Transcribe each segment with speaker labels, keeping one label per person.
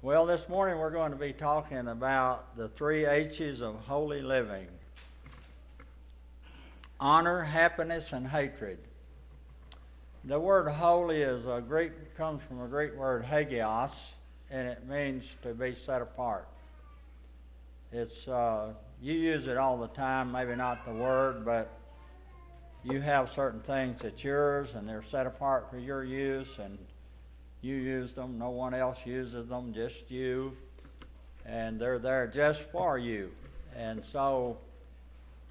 Speaker 1: Well, this morning we're going to be talking about the 3 H's of holy living. Honor, happiness, and hatred. The word holy comes from a Greek word hagios, and it means to be set apart. It's you use it all the time, maybe not the word, but you have certain things that's yours and they're set apart for your use, and you use them, no one else uses them, just you, and they're there just for you. And so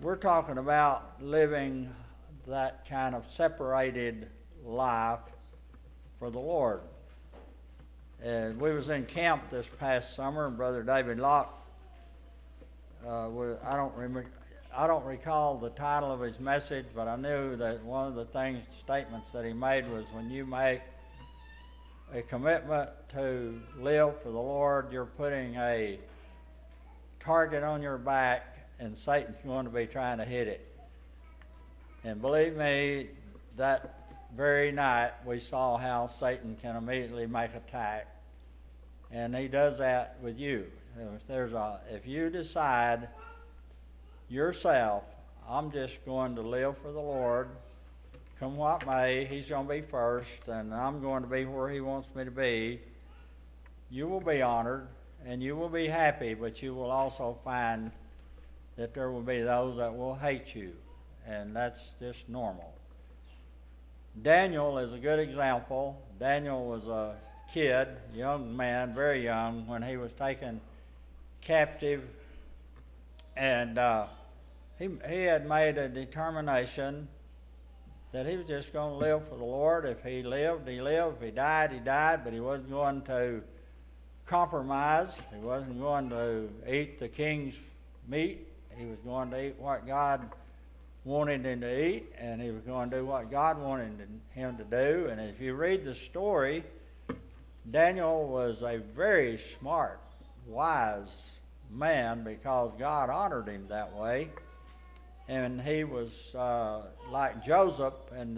Speaker 1: we're talking about living that kind of separated life for the Lord. And we was in camp this past summer, and Brother David Locke, I don't recall the title of his message, but I knew that one of the statements that he made was, when you make a commitment to live for the Lord, you're putting a target on your back, and Satan's going to be trying to hit it. And believe me, that very night we saw how Satan can immediately make attack, and he does that with you. If you decide yourself, I'm just going to live for the Lord, come what may, he's going to be first, and I'm going to be where he wants me to be, you will be honored, and you will be happy, but you will also find that there will be those that will hate you, and that's just normal. Daniel is a good example. Daniel was a kid, young man, very young, when he was taken captive, and he had made a determination that he was just going to live for the Lord. If he lived, he lived. If he died, he died. But he wasn't going to compromise. He wasn't going to eat the king's meat. He was going to eat what God wanted him to eat, and he was going to do what God wanted him to do. And if you read the story, Daniel was a very smart, wise man, because God honored him that way. And he was like Joseph, and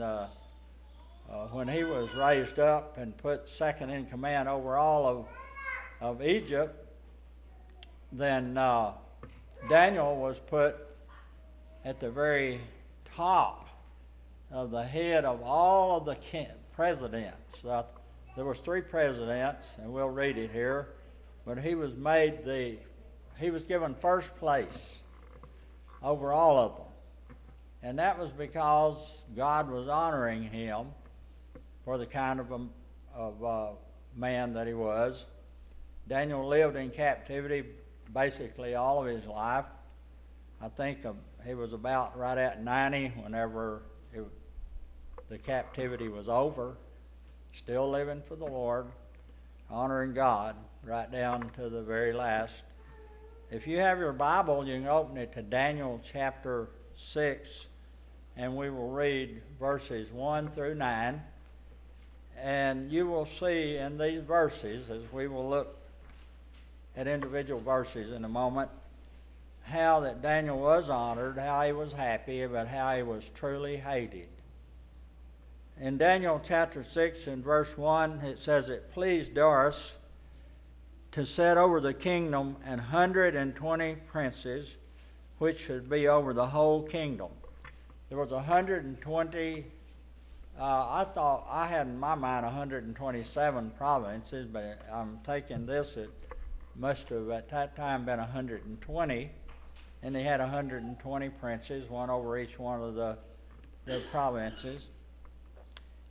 Speaker 1: when he was raised up and put second in command over all of Egypt, then Daniel was put at the very top of the head of all of the presidents. There was 3 presidents, and we'll read it here, but he was given first place over all of them. And that was because God was honoring him for the kind of man that he was. Daniel lived in captivity basically all of his life. I think he was about right at 90 whenever the captivity was over, still living for the Lord, honoring God right down to the very last. If you have your Bible, you can open it to Daniel chapter 6, and we will read verses 1 through 9. And you will see in these verses, as we will look at individual verses in a moment, how that Daniel was honored, how he was happy, but how he was truly hated. In Daniel chapter 6 and verse 1, it says, "It pleased Darius to set over the kingdom 120 princes, which should be over the whole kingdom." There was 120, I thought, I had in my mind 127 provinces, but I'm taking this, it must have at that time been 120, and they had 120 princes, one over each one of the provinces.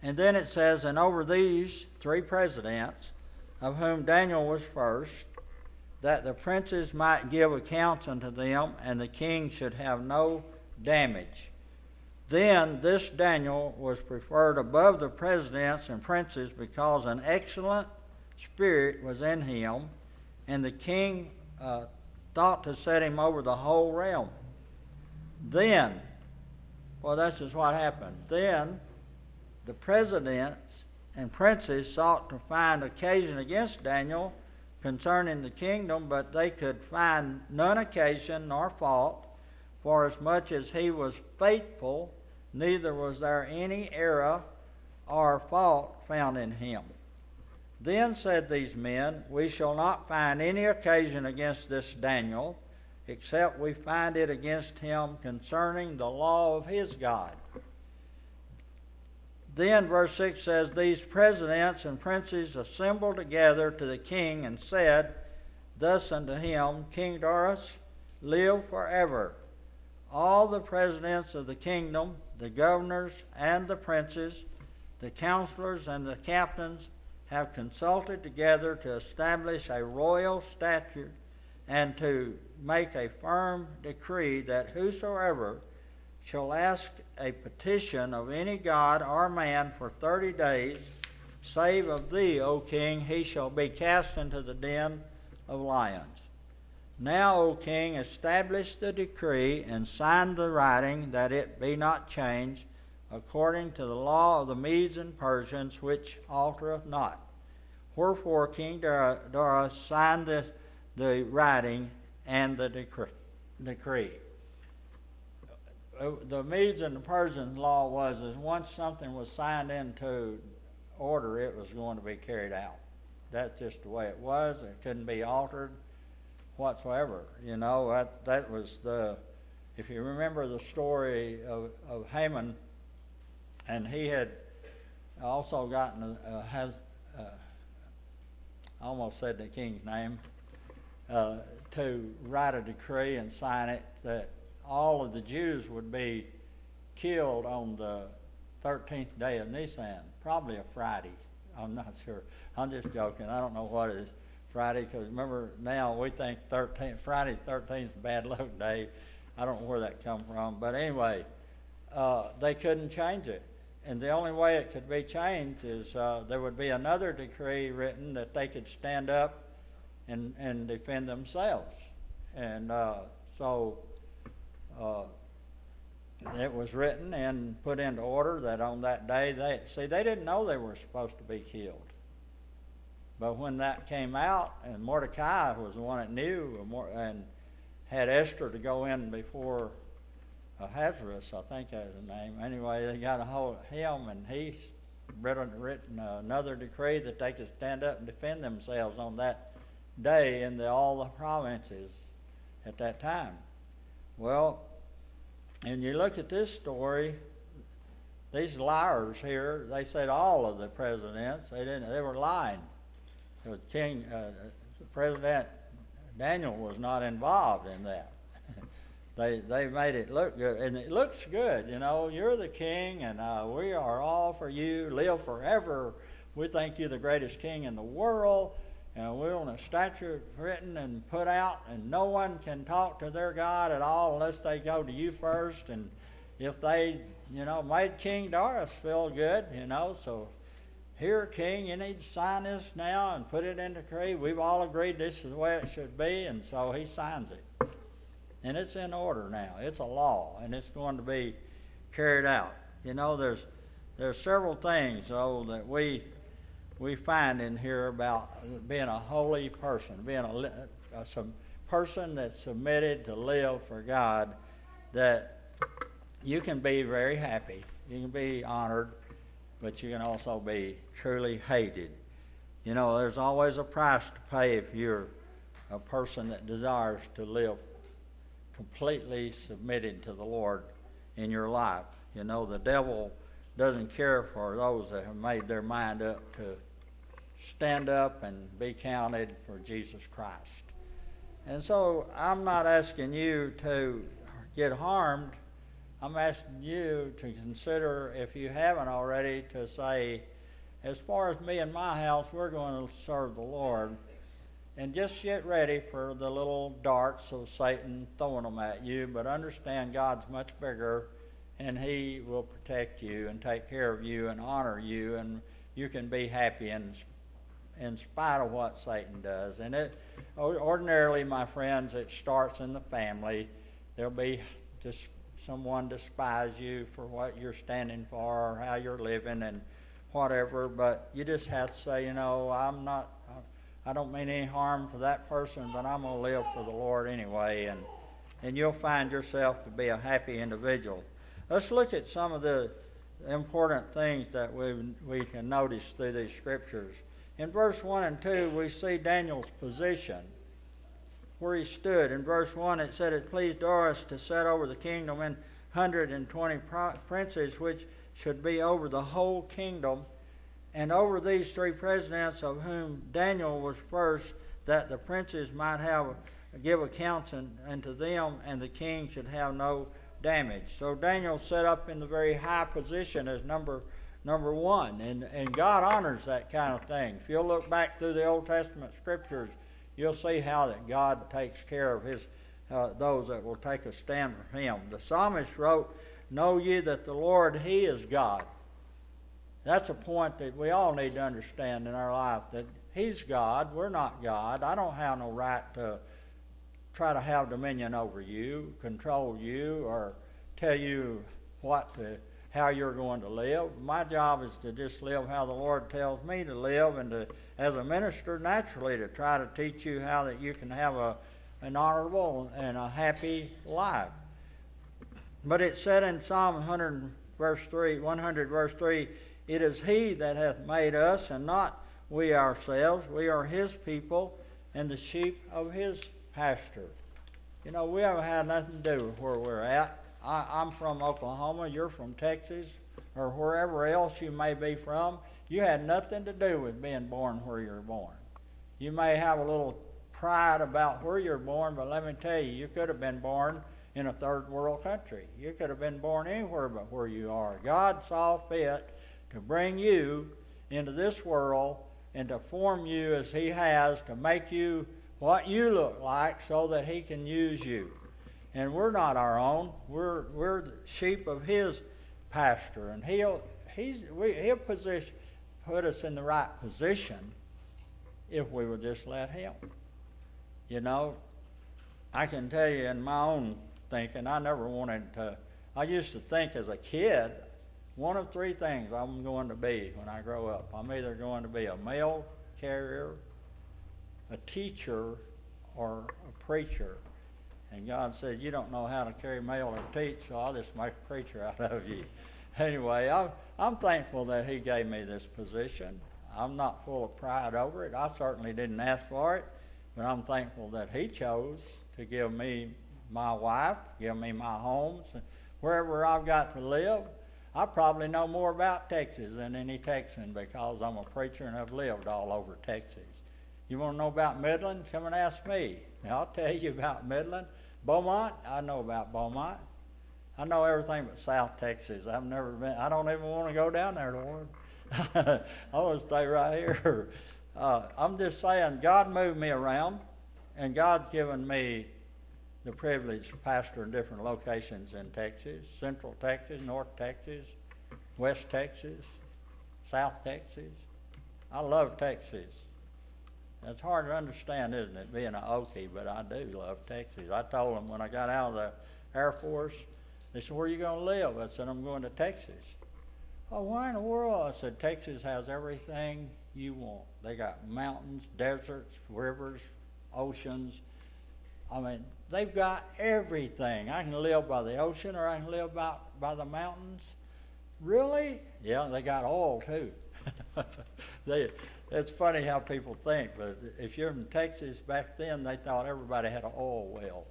Speaker 1: And then it says, "And over these 3 presidents, of whom Daniel was first, that the princes might give accounts unto them, and the king should have no damage. Then this Daniel was preferred above the presidents and princes, because an excellent spirit was in him, and the king thought to set him over the whole realm. Then," well, this is what happened. "Then the presidents and princes sought to find occasion against Daniel concerning the kingdom, but they could find none occasion nor fault, for as much as he was faithful, neither was there any error or fault found in him. Then said these men, We shall not find any occasion against this Daniel, except we find it against him concerning the law of his God. Then verse 6 says, These presidents and princes assembled together to the king and said thus unto him, King Darius, live forever. All the presidents of the kingdom, the governors and the princes, the counselors and the captains, have consulted together to establish a royal statute and to make a firm decree that whosoever shall ask a petition of any god or man for 30 days, save of thee, O king, he shall be cast into the den of lions. Now, O king, establish the decree and sign the writing, that it be not changed, according to the law of the Medes and Persians, which altereth not. Wherefore King Darius signed the writing and the decree. The Medes and the Persians law was that once something was signed into order, it was going to be carried out. That's just the way it was. It couldn't be altered whatsoever. You know, that was if you remember the story of Haman, and he had also gotten, I almost said the king's name, to write a decree and sign it that all of the Jews would be killed on the 13th day of Nisan, probably a Friday. I'm not sure. I'm just joking. I don't know what it is Friday, because remember now we think Friday 13th is a bad luck day. I don't know where that come from. But anyway, they couldn't change it. And the only way it could be changed is there would be another decree written that they could stand up and defend themselves. And so it was written and put into order that on that day, they didn't know they were supposed to be killed. But when that came out, and Mordecai was the one that knew, and had Esther to go in before Ahasuerus, I think that's his name. Anyway, they got a hold of him, and he written another decree that they could stand up and defend themselves on that day in all the provinces at that time. Well, and you look at this story, these liars here, they said all of the presidents, they were lying. President Daniel was not involved in that. They made it look good, and it looks good. You know, you're the king, and we are all for you. Live forever. We think you're the greatest king in the world, and we want a statute written and put out, and no one can talk to their God at all unless they go to you first. And if they, made King Darius feel good, so here, king, you need to sign this now and put it in decree. We've all agreed this is the way it should be, and so he signs it. And it's in order now. It's a law, and it's going to be carried out. There's several things, though, that we find in here about being a holy person, being some person that's submitted to live for God, that you can be very happy. You can be honored, but you can also be truly hated. There's always a price to pay if you're a person that desires to live completely submitted to the Lord in your life. The devil doesn't care for those that have made their mind up to stand up and be counted for Jesus Christ. And so I'm not asking you to get harmed. I'm asking you to consider, if you haven't already, to say, as far as me and my house, we're going to serve the Lord. And just get ready for the little darts of Satan throwing them at you, but understand God's much bigger, and He will protect you and take care of you and honor you, and you can be happy in spite of what Satan does. And ordinarily, my friends, it starts in the family. There'll be just someone despise you for what you're standing for or how you're living and whatever, but you just have to say, I don't mean any harm for that person, but I'm going to live for the Lord anyway, and you'll find yourself to be a happy individual. Let's look at some of the important things that we can notice through these scriptures. In verse 1 and 2, we see Daniel's position, where he stood. In verse 1, it said, "It pleased Darius to set over the kingdom 120 princes, which should be over the whole kingdom, and over these 3 presidents, of whom Daniel was first, that the princes might give accounts unto them, and the king should have no damage." So Daniel set up in the very high position as number 1, and God honors that kind of thing. If you'll look back through the Old Testament scriptures, you'll see how that God takes care of those that will take a stand for Him. The psalmist wrote, "Know ye that the Lord, He is God." That's a point that we all need to understand in our life, that He's God, we're not God. I don't have no right to try to have dominion over you, control you, or tell you how you're going to live. My job is to just live how the Lord tells me to live, and to, as a minister, naturally to try to teach you how that you can have an honorable and a happy life. But it said in Psalm 100 verse 3, "It is He that hath made us, and not we ourselves. We are His people, and the sheep of His pasture." You know, we haven't had nothing to do with where we're at. I'm from Oklahoma, you're from Texas, or wherever else you may be from. You had nothing to do with being born where you're born. You may have a little pride about where you're born, but let me tell you, you could have been born in a third world country. You could have been born anywhere but where you are. God saw fit to bring you into this world and to form you as He has, to make you what you look like so that He can use you. And we're not our own. We're the sheep of His pasture, and He'll put us in the right position if we will just let Him. You know, I can tell you in my own thinking, I used to think as a kid, one of 3 things I'm going to be when I grow up. I'm either going to be a mail carrier, a teacher, or a preacher. And God said, "You don't know how to carry mail or teach, so I'll just make a preacher out of you." Anyway, I'm thankful that He gave me this position. I'm not full of pride over it. I certainly didn't ask for it, but I'm thankful that He chose to give me my wife, give me my homes, wherever I've got to live. I probably know more about Texas than any Texan, because I'm a preacher and I've lived all over Texas. You want to know about Midland? Come and ask me. I'll tell you about Midland. Beaumont, I know about Beaumont. I know everything but South Texas. I've never been. I don't even want to go down there, Lord. I want to stay right here. I'm just saying, God moved me around, and God's given me the privilege to pastor in different locations in Texas: Central Texas, North Texas, West Texas, South Texas. I love Texas. It's hard to understand, isn't it, being an Okie, but I do love Texas. I told them when I got out of the Air Force, they said, "Where are you going to live?" I said, "I'm going to Texas." "Oh, why in the world?" I said, "Texas has everything you want. They got mountains, deserts, rivers, oceans. I mean, they've got everything. I can live by the ocean, or I can live by the mountains." "Really?" "Yeah, they got oil too." It's funny how people think, but if you're in Texas back then, they thought everybody had an oil well.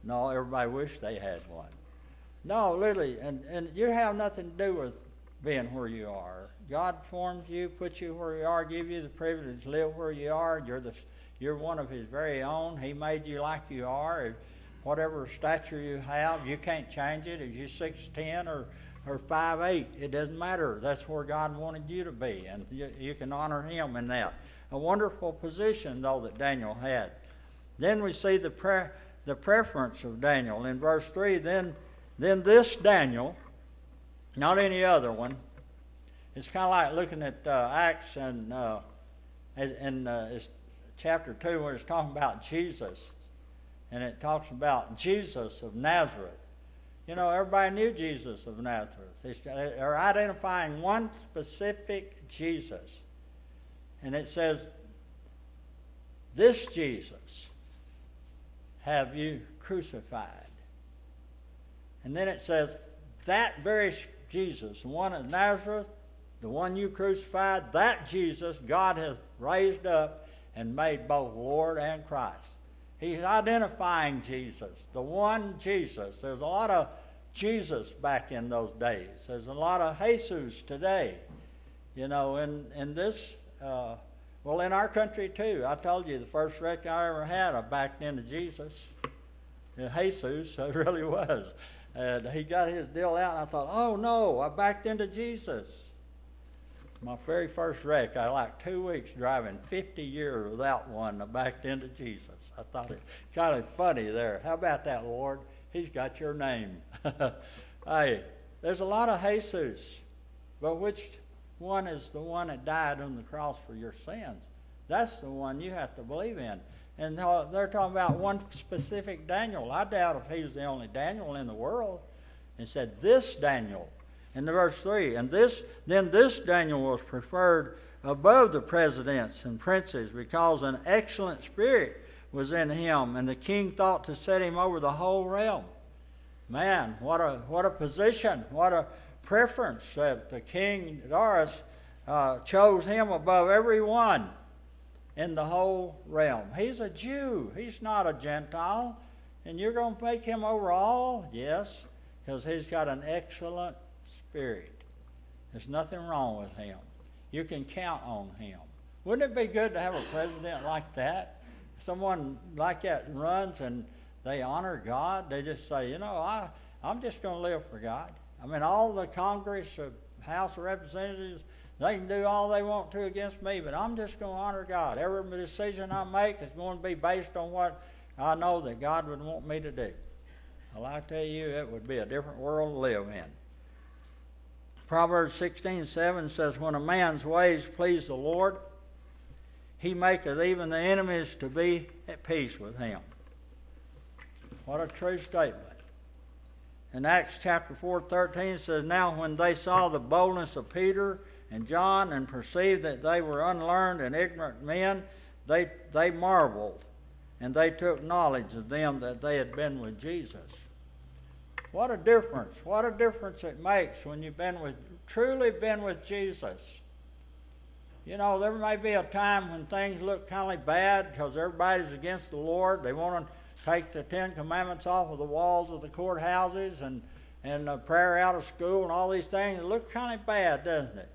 Speaker 1: No, everybody wished they had one. No, literally, and you have nothing to do with being where you are. God formed you, put you where you are, give you the privilege to live where you are. You're one of His very own. He made you like you are. Whatever stature you have, you can't change it. If you're 6'10" or 5'8", it doesn't matter. That's where God wanted you to be, and you can honor Him in that. A wonderful position, though, that Daniel had. Then we see the preference of Daniel. In verse 3, then this Daniel, not any other one. It's kind of like looking at Acts and it's chapter 2, where it's talking about Jesus, and it talks about Jesus of Nazareth. You know, everybody knew Jesus of Nazareth. They're identifying one specific Jesus. And it says, "This Jesus have you crucified." And then it says, that very Jesus, the one of Nazareth, The one you crucified, that Jesus, God has raised up and made both Lord and Christ. He's identifying Jesus, the one Jesus. There's a lot of Jesus back in those days. There's a lot of Jesus today. You know, in this, well, in our country too. I told you the first wreck I ever had, I backed into Jesus. Jesus, it really was. And he got his deal out, and I thought, oh no, I backed into Jesus. My very first wreck, I like 2 weeks driving 50 years without one. I backed into Jesus. I thought it kind of funny there. How about that, Lord? He's got your name. Hey, there's a lot of Jesus, but which one is the one that died on the cross for your sins? That's the one you have to believe in. And they're talking about one specific Daniel. I doubt if he was the only Daniel in the world. And said, this Daniel. In the verse 3, and this Daniel was preferred above the presidents and princes because an excellent spirit was in him, and the king thought to set him over the whole realm. Man, what a position, what a preference that the king Darius chose him above everyone in the whole realm. He's a Jew. He's not a Gentile. And you're going to make him over all? Yes, because he's got an excellent spirit. There's nothing wrong with him. You can count on him. Wouldn't it be good to have a president like that? Someone like that runs and they honor God. They just say, you know, I'm just going to live for God. I mean, all the Congress, House of Representatives, they can do all they want to against me, but I'm just going to honor God. Every decision I make is going to be based on what I know that God would want me to do. Well, I tell you, it would be a different world to live in. Proverbs 16:7 says, when a man's ways please the Lord, he maketh even the enemies to be at peace with him. What a true statement. In Acts chapter 4:13 says, now when they saw the boldness of Peter and John and perceived that they were unlearned and ignorant men, they marveled, and they took knowledge of them that they had been with Jesus. What a difference. What a difference it makes when you've truly been with Jesus. You know, there may be a time when things look kind of bad because everybody's against the Lord. They want to take the 10 Commandments off of the walls of the courthouses and prayer out of school and all these things. It looks kind of bad, doesn't it?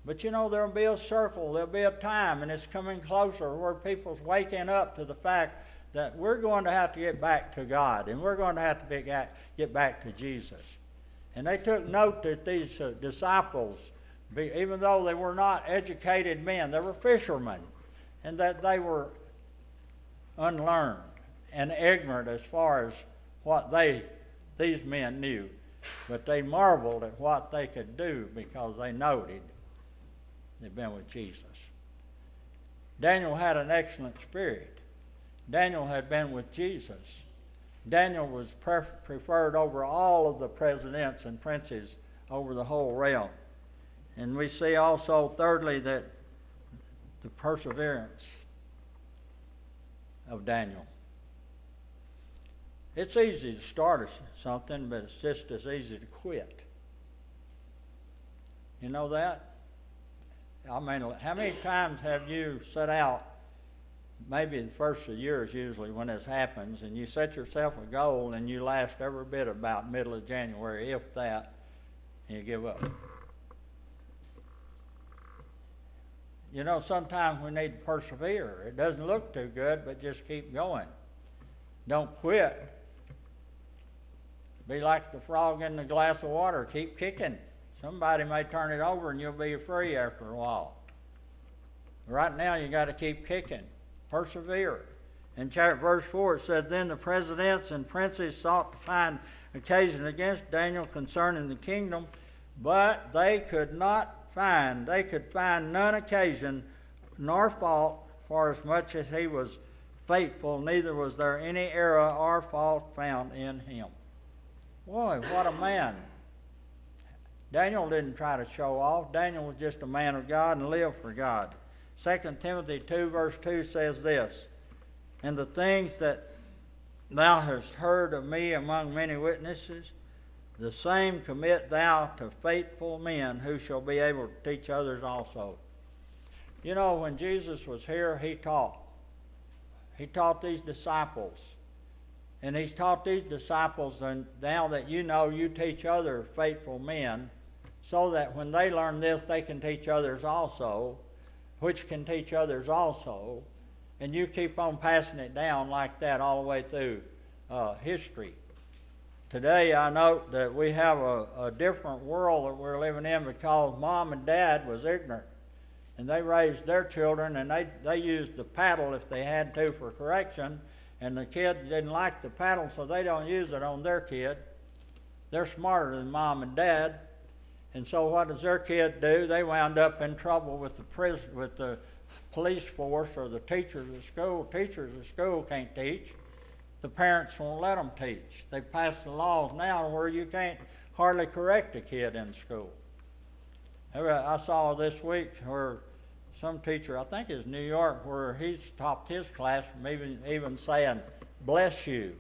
Speaker 1: But you know, there'll be a circle, there'll be a time, and it's coming closer where people's waking up to the fact that we're going to have to get back to God, and we're going to have to get back to Jesus. And they took note that these disciples, even though they were not educated men, they were fishermen, and that they were unlearned and ignorant as far as what these men knew. But they marveled at what they could do because they noted they'd been with Jesus. Daniel had an excellent spirit. Daniel had been with Jesus. Daniel was preferred over all of the presidents and princes over the whole realm. And we see also, thirdly, that the perseverance of Daniel. It's easy to start something, but it's just as easy to quit. You know that? I mean, how many times have you set out, maybe the first of the year is usually when this happens, and you set yourself a goal and you last every bit about middle of January, if that, and you give up? You know, sometimes we need to persevere. It doesn't look too good, but just keep going. Don't quit. Be like the frog in the glass of water. Keep kicking. Somebody may turn it over and you'll be free after a while. Right now you got to keep kicking. Persevere. In verse 4 it said, then the presidents and princes sought to find occasion against Daniel concerning the kingdom, but they could find none occasion nor fault, for as much as he was faithful, neither was there any error or fault found in him. Boy, what a man. Daniel didn't try to show off. Daniel was just a man of God and lived for God. 2 Timothy 2 verse 2 says this, and the things that thou hast heard of me among many witnesses, the same commit thou to faithful men who shall be able to teach others also. You know, when Jesus was here, he taught. He taught these disciples. And he's taught these disciples, and now that you know, you teach other faithful men, so that when they learn this, they can teach others also, which can teach others also. And you keep on passing it down like that all the way through history. Today, I note that we have a different world that we're living in because mom and dad was ignorant. And they raised their children, and they used the paddle if they had to for correction. And the kid didn't like the paddle, so they don't use it on their kid. They're smarter than mom and dad. And so what does their kid do? They wound up in trouble with the police force or the teachers at school. Teachers at school can't teach. The parents won't let them teach. They passed the laws now where you can't hardly correct a kid in school. I saw this week where some teacher, I think it's New York, where he's stopped his class from even saying, bless you.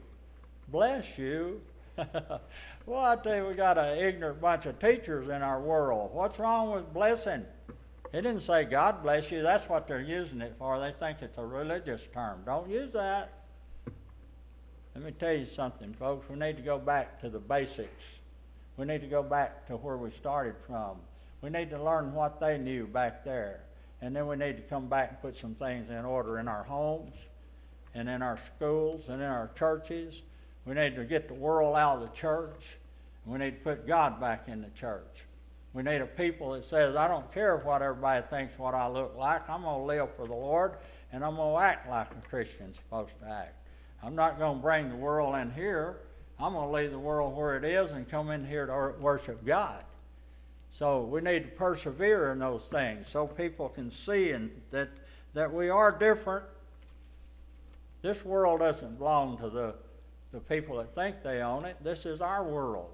Speaker 1: Bless you? Well, I tell you, we got an ignorant bunch of teachers in our world. What's wrong with blessing? He didn't say God bless you. That's what they're using it for. They think it's a religious term. Don't use that. Let me tell you something, folks. We need to go back to the basics. We need to go back to where we started from. We need to learn what they knew back there. And then we need to come back and put some things in order in our homes and in our schools and in our churches. We need to get the world out of the church. And we need to put God back in the church. We need a people that says, I don't care what everybody thinks what I look like. I'm going to live for the Lord, and I'm going to act like a Christian's supposed to act. I'm not going to bring the world in here. I'm going to leave the world where it is and come in here to worship God. So we need to persevere in those things so people can see that we are different. This world doesn't belong to the people that think they own it. This is our world.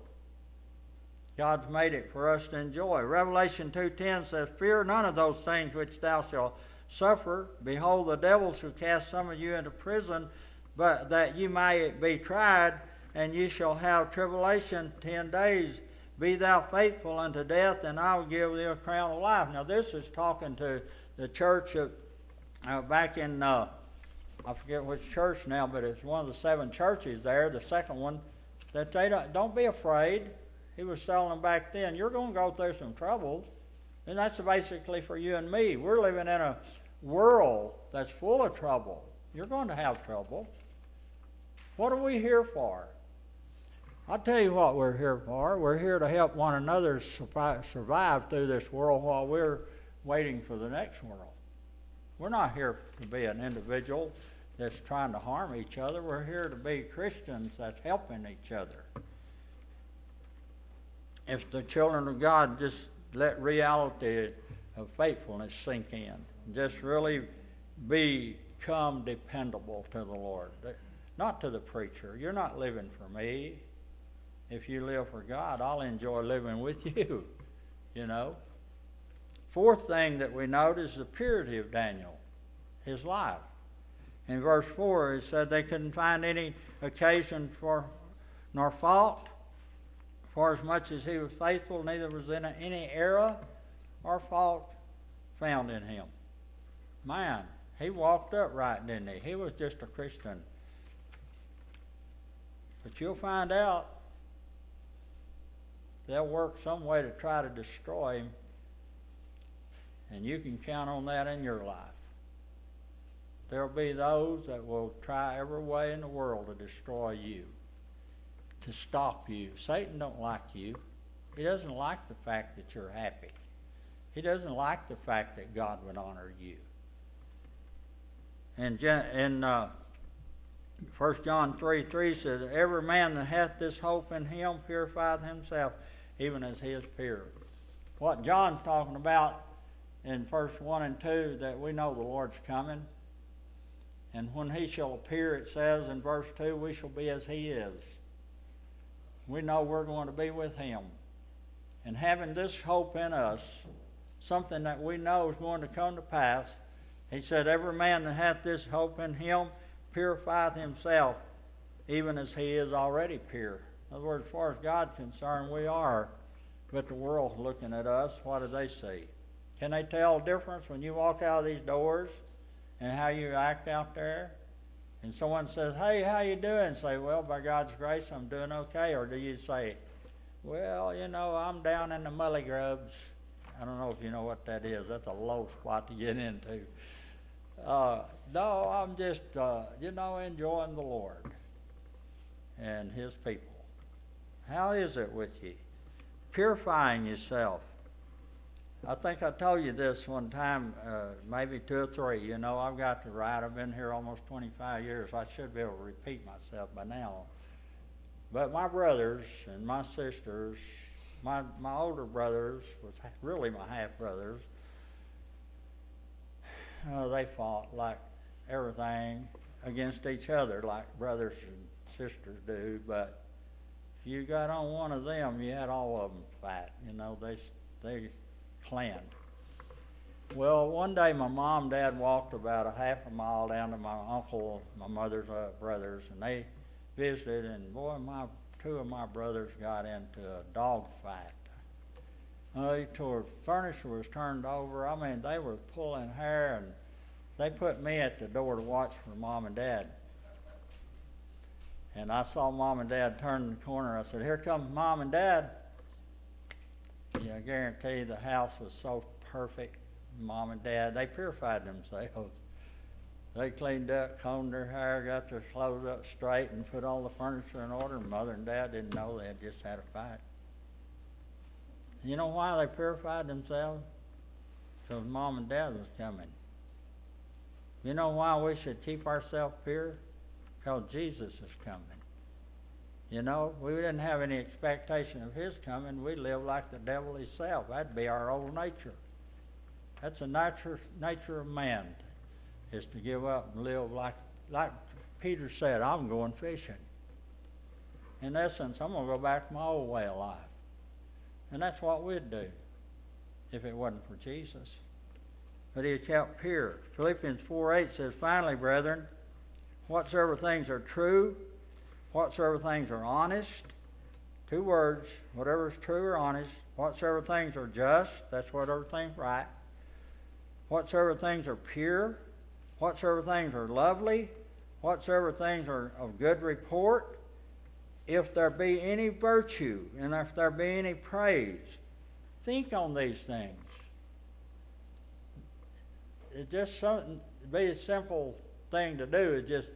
Speaker 1: God's made it for us to enjoy. Revelation 2:10 says, fear none of those things which thou shalt suffer. Behold, the devil shall cast some of you into prison, but that you may be tried, and you shall have tribulation 10 days. Be thou faithful unto death, and I will give thee a crown of life. Now this is talking to the church back in, I forget which church now, but it's one of the 7 churches there, the second one, that they don't be afraid. He was telling them back then, you're going to go through some troubles. And that's basically for you and me. We're living in a world that's full of trouble. You're going to have trouble. What are we here for? I'll tell you what we're here for. We're here to help one another survive through this world while we're waiting for the next world. We're not here to be an individual that's trying to harm each other. We're here to be Christians that's helping each other. If the children of God just let reality of faithfulness sink in, just really become dependable to the Lord, not to the preacher. You're not living for me. If you live for God, I'll enjoy living with you, you know. Fourth thing that we note is the purity of Daniel, his life. In verse 4, it said they couldn't find any occasion for nor fault, for as much as he was faithful, neither was any error or fault found in him. Man, he walked upright, didn't he? He was just a Christian. But you'll find out they'll work some way to try to destroy him, and you can count on that in your life. There'll be those that will try every way in the world to destroy you, to stop you. Satan don't like you. He doesn't like the fact that you're happy. He doesn't like the fact that God would honor you. And in 1 John 3:3 says, every man that hath this hope in him purifieth himself, even as he is pure. What John's talking about in verse 1 and 2, that we know the Lord's coming. And when he shall appear, it says in verse 2, we shall be as he is. We know we're going to be with him. And having this hope in us, something that we know is going to come to pass, he said, every man that hath this hope in him purifieth himself, even as he is already pure. In other words, as far as God's concerned, we are. But the world's looking at us. What do they see? Can they tell the difference when you walk out of these doors and how you act out there? And someone says, hey, how you doing? Say, well, by God's grace, I'm doing okay. Or do you say, well, you know, I'm down in the mully grubs. I don't know if you know what that is. That's a low spot to get into. No, I'm just, enjoying the Lord and His people. How is it with you? Purifying yourself. I think I told you this one time, maybe 2 or 3. You know, I've got to write. I've been here almost 25 years. I should be able to repeat myself by now. But my brothers and my sisters, my older brothers, was really my half-brothers, they fought like everything against each other, like brothers and sisters do. But if you got on one of them, you had all of them fight. You know, they planned. Well, one day my mom and dad walked about a half a mile down to my uncle, my mother's brothers, and they visited, and boy, 2 of my brothers got into a dog fight. Furniture was turned over. I mean, they were pulling hair, and they put me at the door to watch for Mom and Dad. And I saw Mom and Dad turn the corner. I said, here comes Mom and Dad. Yeah, I guarantee you the house was so perfect. Mom and Dad, they purified themselves. They cleaned up, combed their hair, got their clothes up straight, and put all the furniture in order. Mother and Dad didn't know they had just had a fight. You know why they purified themselves? Because Mom and Dad was coming. You know why we should keep ourselves pure? Because Jesus is coming. You know, we didn't have any expectation of His coming. We live like the devil himself. That'd be our old nature. That's the nature of man, is to give up and live like Peter said, I'm going fishing. In essence, I'm going to go back to my old way of life. And that's what we'd do if it wasn't for Jesus. But He kept pure. Philippians 4:8 says, finally, brethren, whatsoever things are true, whatsoever things are honest, 2 words, whatever is true or honest, whatsoever things are just, that's whatever things right, whatsoever things are pure, whatsoever things are lovely, whatsoever things are of good report, if there be any virtue and if there be any praise, think on these things. It's just something, be a simple thing to do, is just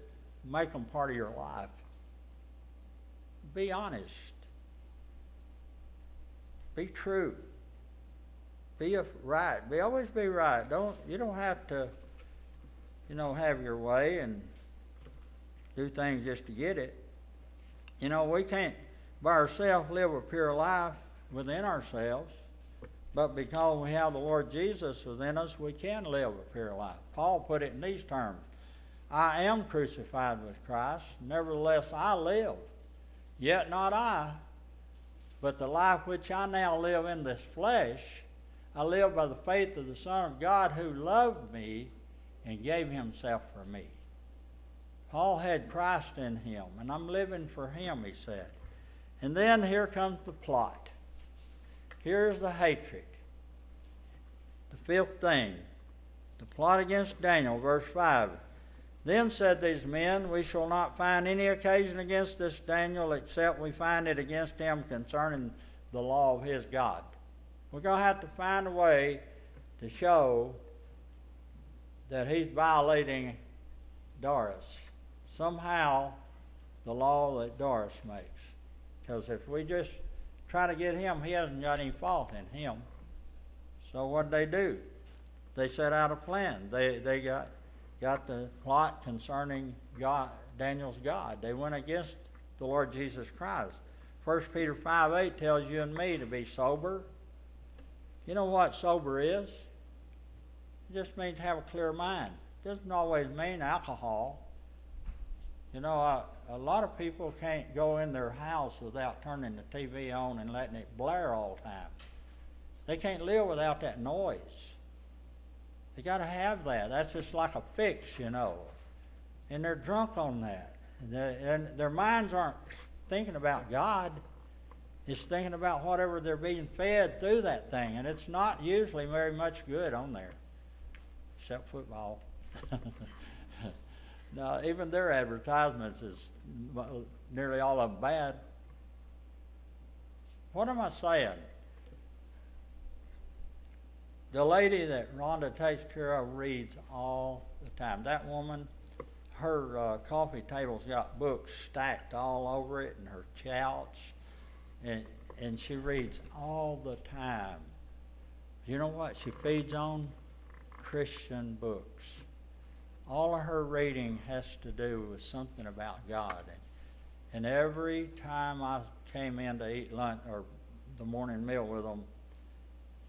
Speaker 1: make them part of your life. Be honest. Be true. Be right. Always be right. You don't have to, have your way and do things just to get it. You know, we can't by ourselves live a pure life within ourselves, but because we have the Lord Jesus within us, we can live a pure life. Paul put it in these terms: I am crucified with Christ, nevertheless I live. Yet not I, but the life which I now live in this flesh, I live by the faith of the Son of God who loved me and gave Himself for me. Paul had Christ in him, and I'm living for Him, he said. And then here comes the plot. Here's the hatred. The 5th thing, the plot against Daniel, verse 5. Then said these men, we shall not find any occasion against this Daniel except we find it against him concerning the law of his God. We're going to have to find a way to show that he's violating Darius. Somehow, the law that Darius makes. Because if we just try to get him, he hasn't got any fault in him. So what did they do? They set out a plan. They got the plot concerning God, Daniel's God. They went against the Lord Jesus Christ. 1 Peter 5:8 tells you and me to be sober. You know what sober is? It just means to have a clear mind. It doesn't always mean alcohol. You know, a lot of people can't go in their house without turning the TV on and letting it blare all the time. They can't live without that noise. They got to have that. That's just like a fix, And they're drunk on that. And their minds aren't thinking about God. It's thinking about whatever they're being fed through that thing. And it's not usually very much good on there, except football. No, even their advertisements is nearly all of them bad. What am I saying? The lady that Rhonda takes care of reads all the time. That woman, her coffee table's got books stacked all over it, and her couch, and she reads all the time. You know what she feeds on? Christian books. All of her reading has to do with something about God. And every time I came in to eat lunch or the morning meal with them,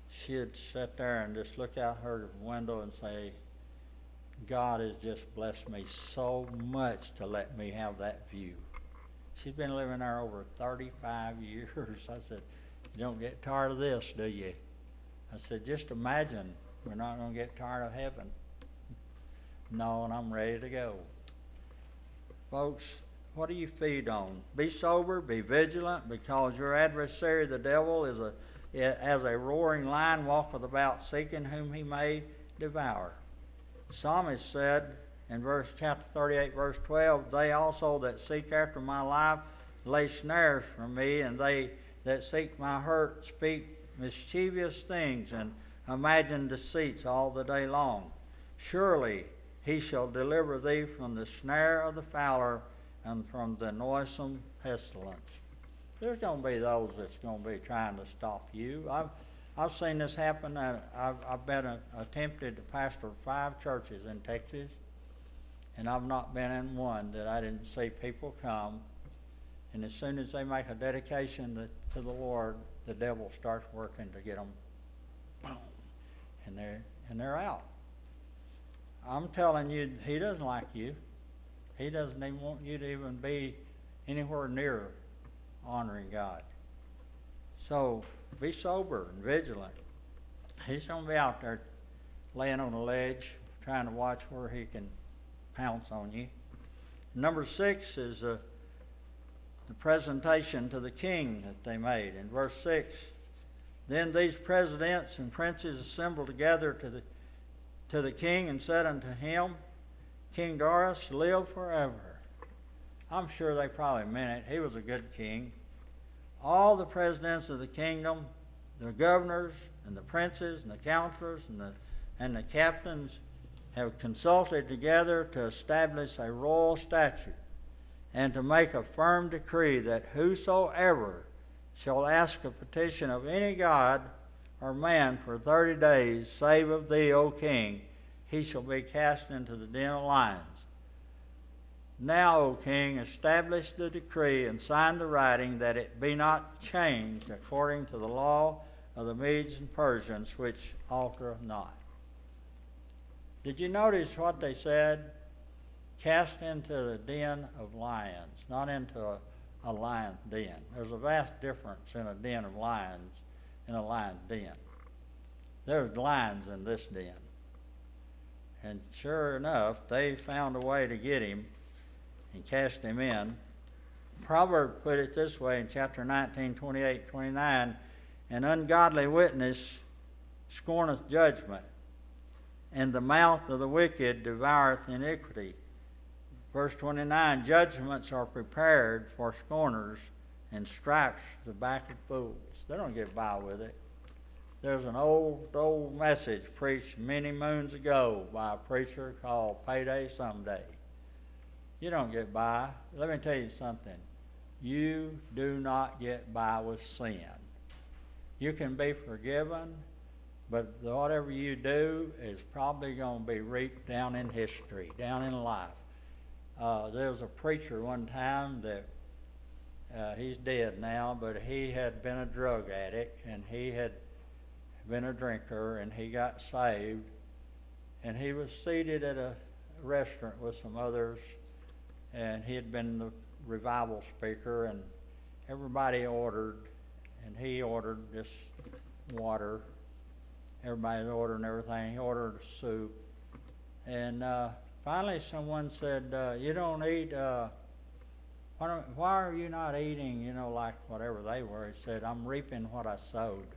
Speaker 1: she'd sit there and just look out her window and say, God has just blessed me so much to let me have that view. She's been living there over 35 years. I said, you don't get tired of this, do you? I said, just imagine we're not going to get tired of heaven. No, and I'm ready to go. Folks, what do you feed on? Be sober, be vigilant, because your adversary, the devil, is as a roaring lion walketh about, seeking whom he may devour. Psalmist said in chapter 38, verse 12, they also that seek after my life lay snares for me, and they that seek my hurt speak mischievous things, and imagine deceits all the day long. Surely he shall deliver thee from the snare of the fowler and from the noisome pestilence. There's going to be those that's going to be trying to stop you. I've seen this happen. I've been attempted to pastor 5 churches in Texas, and I've not been in one that I didn't see people come. And as soon as they make a dedication to the Lord, the devil starts working to get them, boom, and they're out. I'm telling you, he doesn't like you. He doesn't even want you to even be anywhere near honoring God. So be sober and vigilant. He's going to be out there laying on a ledge, trying to watch where he can pounce on you. Number 6 is the presentation to the king that they made. In verse 6, then these presidents and princes assembled together to the king and said unto him, King Darius, live forever. I'm sure they probably meant it. He was a good king. All the presidents of the kingdom, the governors and the princes and the counselors and the captains have consulted together to establish a royal statute and to make a firm decree that whosoever shall ask a petition of any god or man for 30 days, save of thee, O king, he shall be cast into the den of lions. Now, O king, establish the decree and sign the writing, that it be not changed according to the law of the Medes and Persians, which altereth not. Did you notice what they said? Cast into the den of lions, not into a lion's den. There's a vast difference in a den of lions and a lion's den. There's lions in this den. And sure enough, they found a way to get him and cast him in. Proverbs put it this way in chapter 19, 28, 29, an ungodly witness scorneth judgment, and the mouth of the wicked devoureth iniquity. Verse 29, judgments are prepared for scorners, and stripes the back of fools. They don't get by with it. There's an old message preached many moons ago by a preacher called Payday Someday. You don't get by. Let me tell you something. You do not get by with sin. You can be forgiven, but whatever you do is probably going to be reaped down in history, down in life. There was a preacher one time that he's dead now, but he had been a drug addict, and he had been a drinker, and he got saved, and he was seated at a restaurant with some others, and he had been the revival speaker, and everybody ordered, and he ordered just water. Everybody's ordering everything. He ordered soup, and finally someone said, you don't eat Why are you not eating, you know, like whatever they were? He said, I'm reaping what I sowed.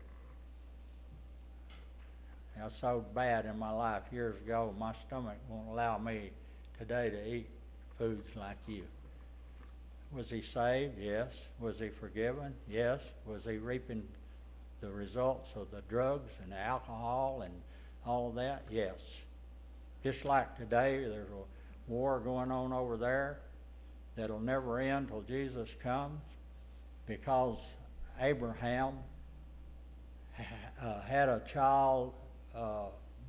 Speaker 1: I sowed bad in my life years ago. My stomach won't allow me today to eat foods like you. Was he saved? Yes. Was he forgiven? Yes. Was he reaping the results of the drugs and the alcohol and all of that? Yes. Just like today, there's a war going on over there that'll never end till Jesus comes, because Abraham had a child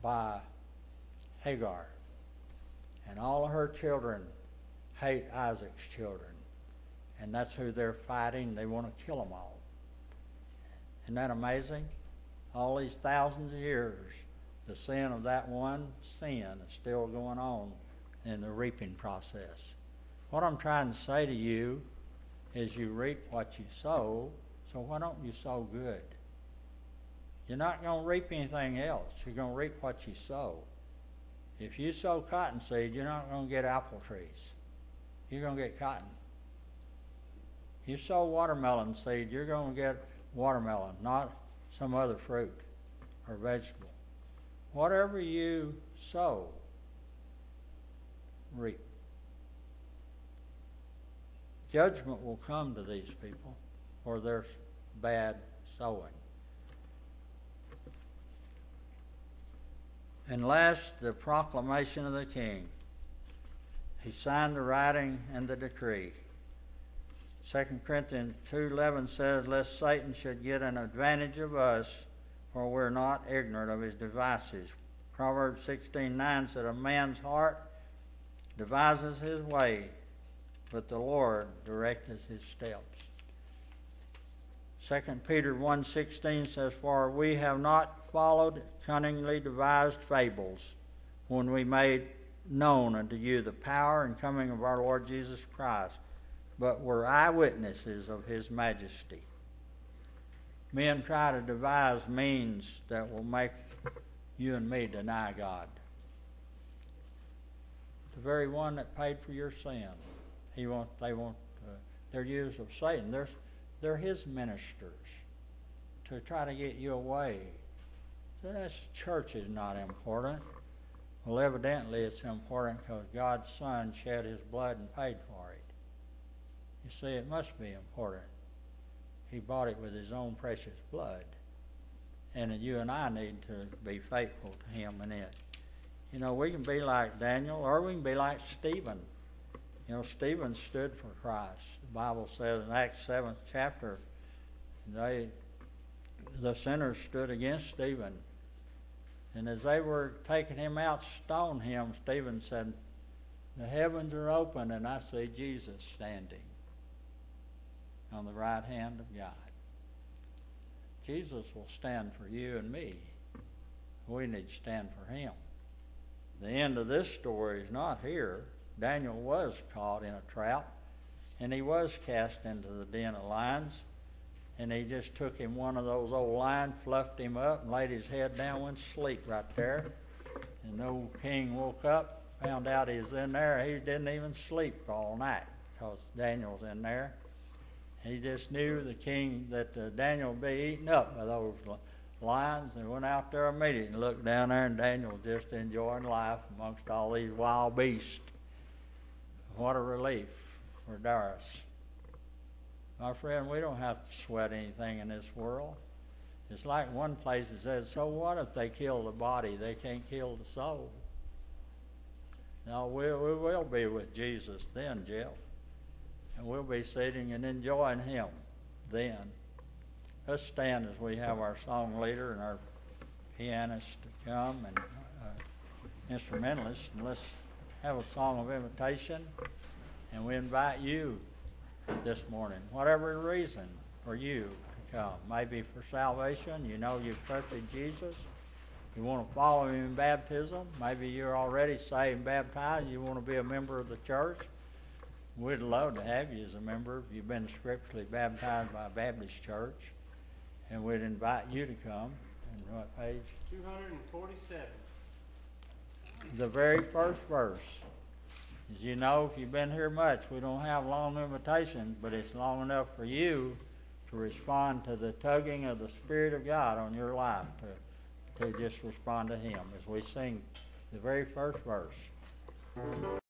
Speaker 1: by Hagar, and all of her children hate Isaac's children, and that's who they're fighting. They want to kill them all. Isn't that amazing? All these thousands of years, the sin of that one sin is still going on in the reaping process. What I'm trying to say to you is you reap what you sow, so why don't you sow good? You're not going to reap anything else. You're going to reap what you sow. If you sow cottonseed, you're not going to get apple trees. You're going to get cotton. You sow watermelon seed, you're going to get watermelon, not some other fruit or vegetable. Whatever you sow, reap. Judgment will come to these people for their bad sowing. And last, the proclamation of the king. He signed the writing and the decree. 2 Corinthians 2:11 says, lest Satan should get an advantage of us, for we're not ignorant of his devices. Proverbs 16:9 said, a man's heart devises his way, but the Lord directeth his steps. 2 Peter 1:16 says, for we have not followed cunningly devised fables when we made known unto you the power and coming of our Lord Jesus Christ, but were eyewitnesses of his majesty. Men try to devise means that will make you and me deny God. The very one that paid for your sin, they're used of Satan. They're his ministers to try to get you away. So this church is not important. Well, evidently it's important because God's Son shed his blood and paid for it. You see, it must be important. He bought it with his own precious blood. And you and I need to be faithful to him in it. You know, we can be like Daniel, or we can be like Stephen. You know, Stephen stood for Christ. The Bible says in Acts 7th chapter, the sinners stood against Stephen. And as they were taking him out to stone him, Stephen said, the heavens are open and I see Jesus standing on the right hand of God. Jesus will stand for you and me. We need to stand for him. The end of this story is not here. Daniel was caught in a trap, and he was cast into the den of lions, and he just took him one of those old lions, fluffed him up, and laid his head down, went to sleep right there. And the old king woke up, found out he was in there. He didn't even sleep all night because Daniel's in there. He just knew the king that Daniel would be eaten up by those lions, and went out there immediately and looked down there, and Daniel just enjoying life amongst all these wild beasts. What a relief for Darius. My friend, we don't have to sweat anything in this world. It's like one place that says, so what if they kill the body? They can't kill the soul. No, we will be with Jesus then, Jeff. And we'll be sitting and enjoying him then. Let's stand as we have our song leader and our pianist to come and instrumentalist, and let's have a song of invitation. And we invite you this morning, whatever reason for you to come. Maybe for salvation, you know you've trusted Jesus. You want to follow him in baptism. Maybe you're already saved and baptized. You want to be a member of the church. We'd love to have you as a member if you've been scripturally baptized by a Baptist church. And we'd invite you to come. And what page?
Speaker 2: 247.
Speaker 1: The very first verse is As you know, if you've been here much, we don't have long invitations, but it's long enough for you to respond to the tugging of the Spirit of God on your life, to just respond to Him as we sing the very first verse.